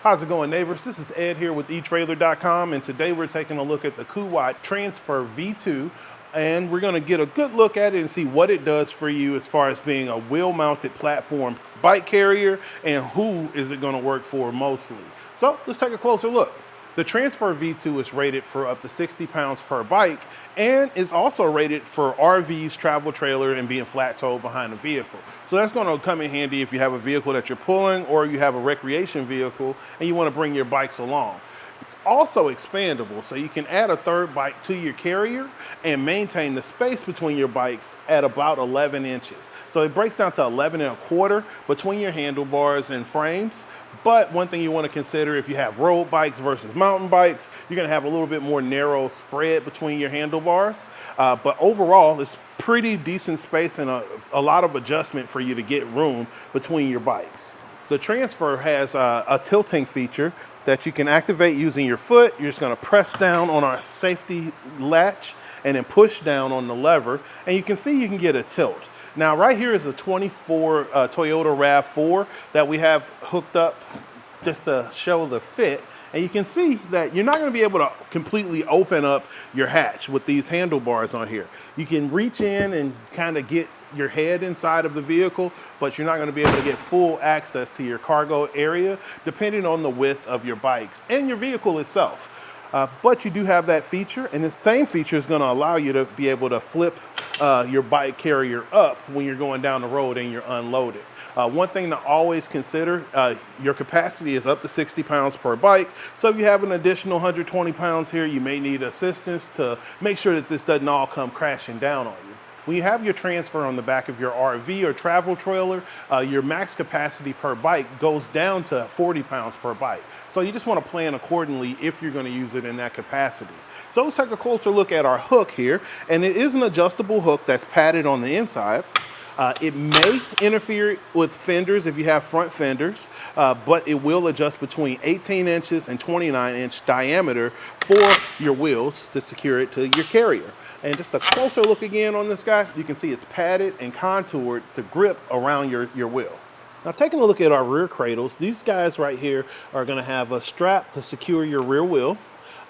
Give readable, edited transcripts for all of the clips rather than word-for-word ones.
How's it going, neighbors? This is Ed here with etrailer.com, and today we're taking a look at the Kuat Transfer V2, and we're going to get a good look at it and see what it does for you as far as being a wheel-mounted platform bike carrier and who is it going to work for mostly. So let's take a closer look. The Transfer V2 is rated for up to 60 pounds per bike, and it's also rated for RVs, travel trailer, and being flat towed behind a vehicle. So that's going to come in handy if you have a vehicle that you're pulling or you have a recreation vehicle and you want to bring your bikes along. It's also expandable, so you can add a third bike to your carrier and maintain the space between your bikes at about 11 inches. So it breaks down to 11 and a quarter between your handlebars and frames. But one thing you want to consider, if you have road bikes versus mountain bikes, you're going to have a little bit more narrow spread between your handlebars. But overall, it's pretty decent space and a lot of adjustment for you to get room between your bikes. The Transfer has a tilting feature that you can activate using your foot. You're just going to press down on our safety latch and then push down on the lever, and you can see you can get a tilt. Now right here is a 24 Toyota RAV4 that we have hooked up just to show the fit. And you can see that you're not going to be able to completely open up your hatch with these handlebars on here. You can reach in and kind of get your head inside of the vehicle, but you're not going to be able to get full access to your cargo area depending on the width of your bikes and your vehicle itself. But you do have that feature, and the same feature is going to allow you to be able to flip your bike carrier up when you're going down the road and you're unloaded. One thing to always consider, your capacity is up to 60 pounds per bike. So if you have an additional 120 pounds here, you may need assistance to make sure that this doesn't all come crashing down on you. When you have your Transfer on the back of your RV or travel trailer, your max capacity per bike goes down to 40 pounds per bike. So you just want to plan accordingly if you're going to use it in that capacity. So let's take a closer look at our hook here. And it is an adjustable hook that's padded on the inside. It may interfere with fenders if you have front fenders, but it will adjust between 18 inches and 29-inch diameter for your wheels to secure it to your carrier. And just a closer look again on this guy, you can see it's padded and contoured to grip around your wheel. Now taking a look at our rear cradles, these guys right here are going to have a strap to secure your rear wheel,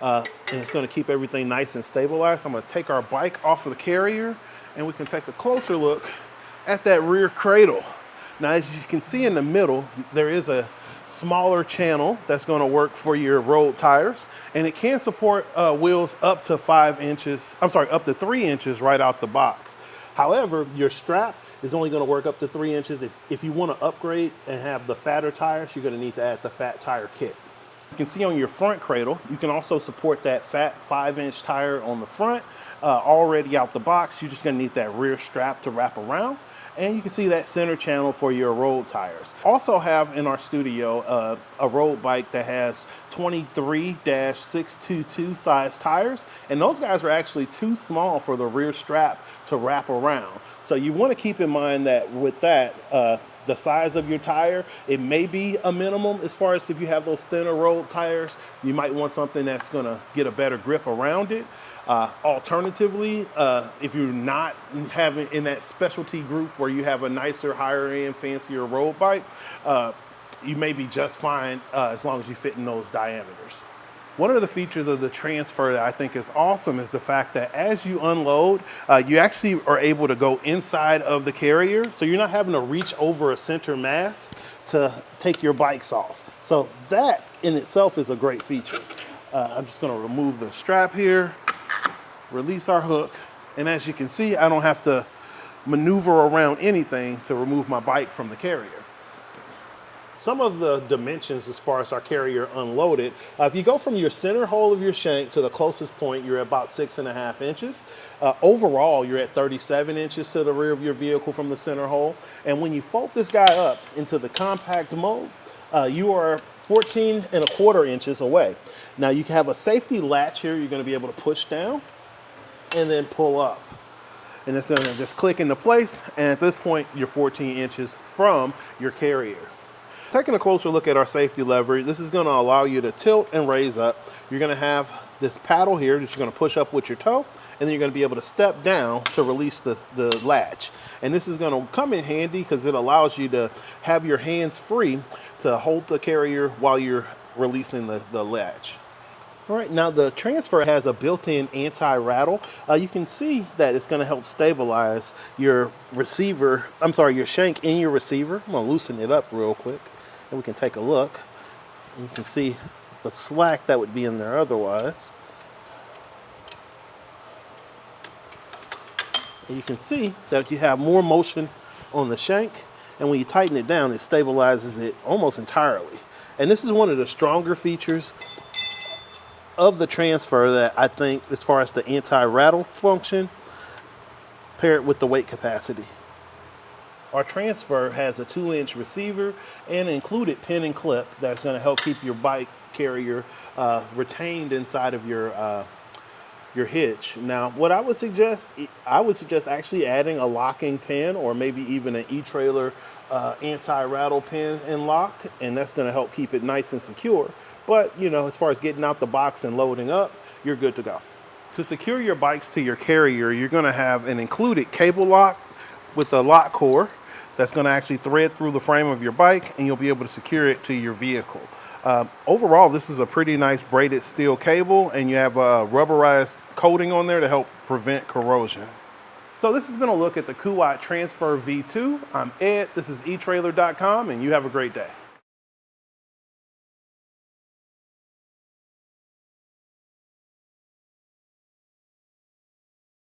and it's going to keep everything nice and stabilized. I'm going to take our bike off of the carrier and we can take a closer look at that rear cradle. Now as you can see in the middle, there is a smaller channel that's going to work for your road tires, and it can support wheels up to 3 inches right out the box. However, your strap is only going to work up to 3 inches. If you want to upgrade and have the fatter tires, you're going to need to add the fat tire kit. You can see on your front cradle, you can also support that fat 5-inch tire on the front already out the box. You're just going to need that rear strap to wrap around. And you can see that center channel for your road tires. Also have in our studio a road bike that has 23-622 size tires, and those guys are actually too small for the rear strap to wrap around. So you want to keep in mind that with that, the size of your tire, it may be a minimum as far as if you have those thinner road tires. You might want something that's going to get a better grip around it. Alternatively, if you're not having in that specialty group where you have a nicer, higher end, fancier road bike, you may be just fine as long as you fit in those diameters. One of the features of the Transfer that I think is awesome is the fact that as you unload, you actually are able to go inside of the carrier. So you're not having to reach over a center mass to take your bikes off. So that in itself is a great feature. I'm just gonna remove the strap here, release our hook, and as you can see, I don't have to maneuver around anything to remove my bike from the carrier. Some of the dimensions as far as our carrier unloaded, if you go from your center hole of your shank to the closest point, you're at about 6.5 inches. Overall, you're at 37 inches to the rear of your vehicle from the center hole. And when you fold this guy up into the compact mode, you are 14.25 inches away. Now you can have a safety latch here you're going to be able to push down and then pull up. And it's going to just click into place, and at this point, you're 14 inches from your carrier. Taking a closer look at our safety lever, this is going to allow you to tilt and raise up. You're going to have this paddle here that you're going to push up with your toe, and then you're going to be able to step down to release the latch. And this is going to come in handy because it allows you to have your hands free to hold the carrier while you're releasing the latch. All right, now the Transfer has a built-in anti-rattle. You can see that it's going to help stabilize your receiver, your shank in your receiver. I'm going to loosen it up real quick and we can take a look. You can see the slack that would be in there otherwise. And you can see that you have more motion on the shank, and when you tighten it down, it stabilizes it almost entirely. And this is one of the stronger features of the Transfer that I think, as far as the anti-rattle function, paired with the weight capacity. Our Transfer has a 2-inch receiver and an included pin and clip that's going to help keep your bike carrier retained inside of your hitch. Now, what I would suggest actually adding a locking pin, or maybe even an etrailer anti-rattle pin and lock, and that's going to help keep it nice and secure. But, you know, as far as getting out the box and loading up, you're good to go. To secure your bikes to your carrier, you're going to have an included cable lock with a lock core that's going to actually thread through the frame of your bike, and you'll be able to secure it to your vehicle. Overall, this is a pretty nice braided steel cable, and you have a rubberized coating on there to help prevent corrosion. So this has been a look at the Kuat Transfer V2. I'm Ed, this is etrailer.com, and you have a great day.